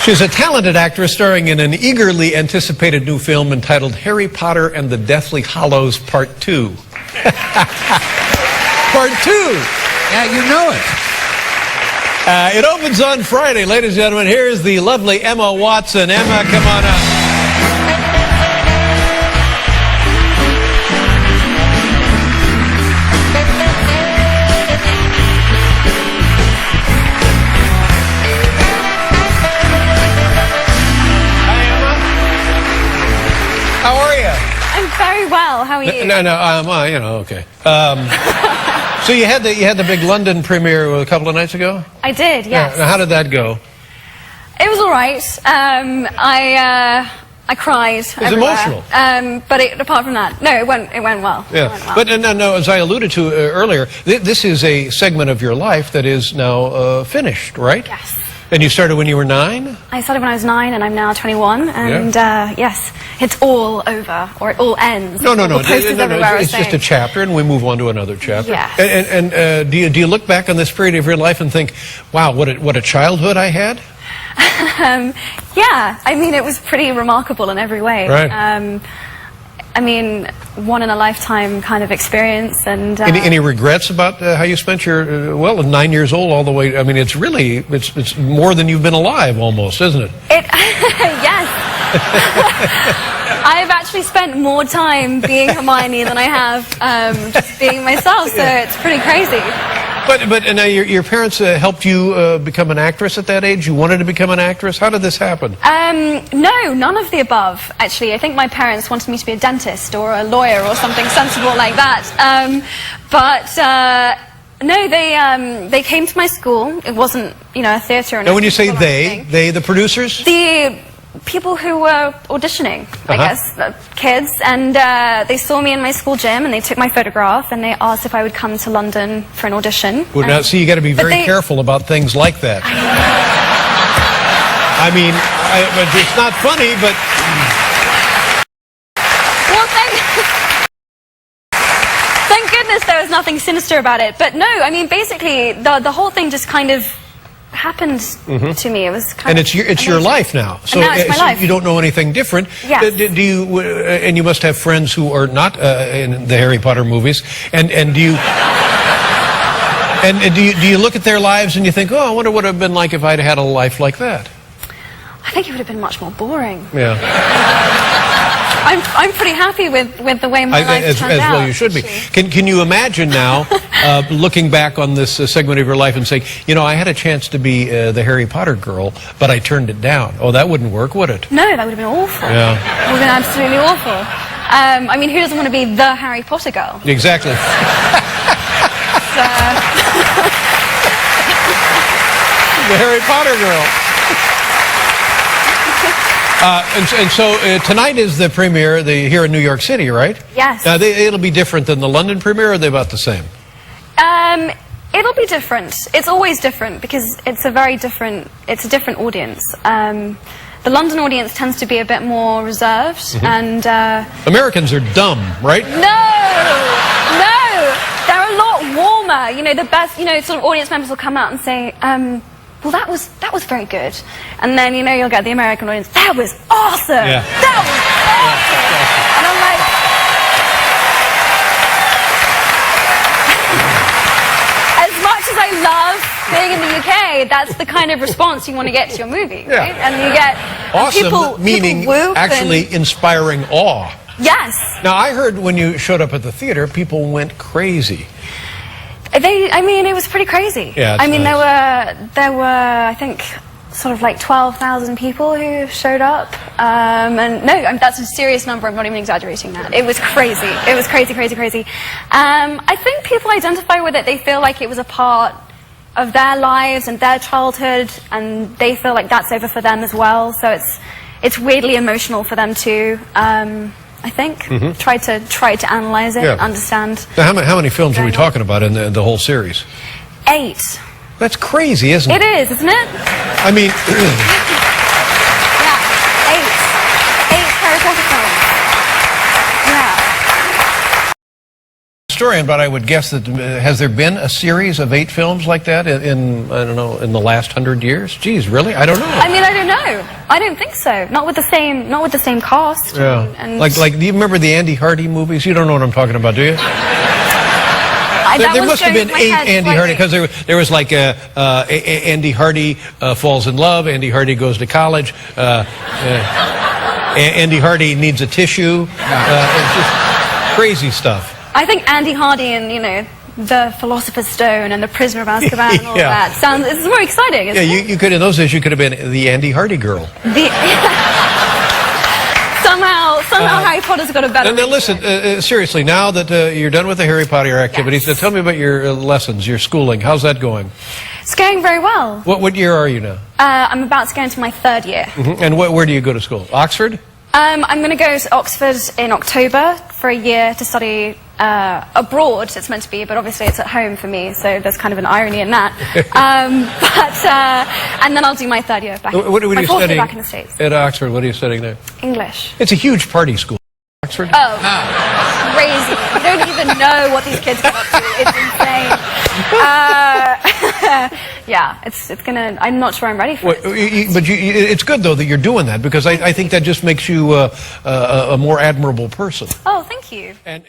She's a talented actress starring in an eagerly anticipated new film entitled Harry Potter and the Deathly Hallows Part 2. Part 2! Yeah, you know it. It opens on Friday, ladies and gentlemen. Here's the lovely Emma Watson. Emma, come on up. How are you? I'm very well. How are you? Okay. So you had the big London premiere a couple of nights ago? I did, yes. Now, how did that go? It was all right. I cried. It was emotional. But apart from that, no, it went well. Yeah. It went well. But no, as I alluded to earlier, this is a segment of your life that is now finished, right? Yes. And you started when you were 9? I started when I was 9, and I'm now 21. And yes, it's all over, or it all ends. No. It's just a chapter, and we move on to another chapter. Yes. And do you look back on this period of your life and think, wow, what a childhood I had? Yeah, I mean, it was pretty remarkable in every way. Right. I mean, one in a lifetime kind of experience. And any regrets about how you spent your 9 years old all the way? I mean, it's more than you've been alive almost, isn't it? Yes. I've actually spent more time being Hermione than I have just being myself, so it's pretty crazy. But now your parents helped you become an actress at that age? You wanted to become an actress? How did this happen? No, none of the above, actually. I think my parents wanted me to be a dentist or a lawyer or something sensible like that. No, they came to my school. It wasn't, a theatre. And when you say they, the producers? The people who were auditioning, I guess, kids, and they saw me in my school gym, and they took my photograph, and they asked if I would come to London for an audition. Well, now, see, you got to be very careful about things like that. I mean, it's not funny, but... Well, thank goodness there was nothing sinister about it. But no, I mean, basically, the whole thing just kind of happened to me. It was kind of it's your life now. So, now it's my life. You don't know anything different. Yes. Do you? And you must have friends who are not in the Harry Potter movies. And do you? Do you look at their lives and you think, oh, I wonder what it would have been like if I'd had a life like that? I think it would have been much more boring. Yeah. I'm pretty happy with the way my life turned out. As well you should be. Can you imagine now, looking back on this segment of your life and saying, I had a chance to be the Harry Potter girl, but I turned it down. Oh, that wouldn't work, would it? No, that would have been awful. Yeah. It would have been absolutely awful. I mean, who doesn't want to be the Harry Potter girl? Exactly. The Harry Potter girl. And so tonight is the premiere here in New York City, right? Yes. Now, it'll be different than the London premiere, or are they about the same? It'll be different. It's always different because it's a different audience. The London audience tends to be a bit more reserved, and Americans are dumb, right? No, they're a lot warmer. The best, sort of audience members will come out and say, well, that was very good. And then, you'll get the American audience, that was awesome! Yeah. That was awesome! And I'm like... As much as I love being in the UK, that's the kind of response you want to get to your movie, right? And you get... Awesome, people meaning actually inspiring awe. Yes. Now, I heard when you showed up at the theater, people went crazy. I mean, it was pretty crazy. Yeah, I mean, nice. there were, I think, sort of like 12,000 people who showed up. And no, that's a serious number. I'm not even exaggerating that. It was crazy. It was crazy. I think people identify with it. They feel like it was a part of their lives and their childhood, and they feel like that's over for them as well. So it's weirdly emotional for them too. I think. Try to analyze it, understand. Now, how many films are we talking about in the whole series? 8. That's crazy, isn't it? It is, isn't it? I mean... Yeah, 8 Harry Potter films. Yeah. historian, but I would guess that has there been a series of 8 films like that in I don't know, in the last 100 years? Geez, really? I don't know. I mean, I don't know. I don't think so. Not with the same cast. Yeah. And Like, do you remember the Andy Hardy movies? You don't know what I'm talking about, do you? There must have been 8 Andy Hardy, because there was like Andy Hardy falls in love, Andy Hardy goes to college, Andy Hardy needs a tissue. It's just crazy stuff. I think Andy Hardy and, you know, the Philosopher's Stone and the Prisoner of Azkaban and all Yeah. that sounds. It's more exciting. Isn't Yeah, it? you could, in those days, you could have been the Andy Hardy girl. Somehow Harry Potter's got a better. And then listen, seriously, now that you're done with the Harry Potter activities, Yes. tell me about your lessons, your schooling. How's that going? It's going very well. What year are you now? I'm about to go into my 3rd year. And where do you go to school? Oxford? I'm going to go to Oxford in October for a year to study abroad. It's meant to be, but obviously it's at home for me, so there's kind of an irony in that. And then I'll do my 3rd year back. What are my you 4th year studying back in the States. at Oxford? What are you studying there? English. It's a huge party school. Oxford? Oh, crazy! You don't even know what these kids get up to. It's insane. Yeah, it's gonna. I'm not sure I'm ready for it. But it's good though that you're doing that, because I think that just makes you a more admirable person. Oh, thank you. And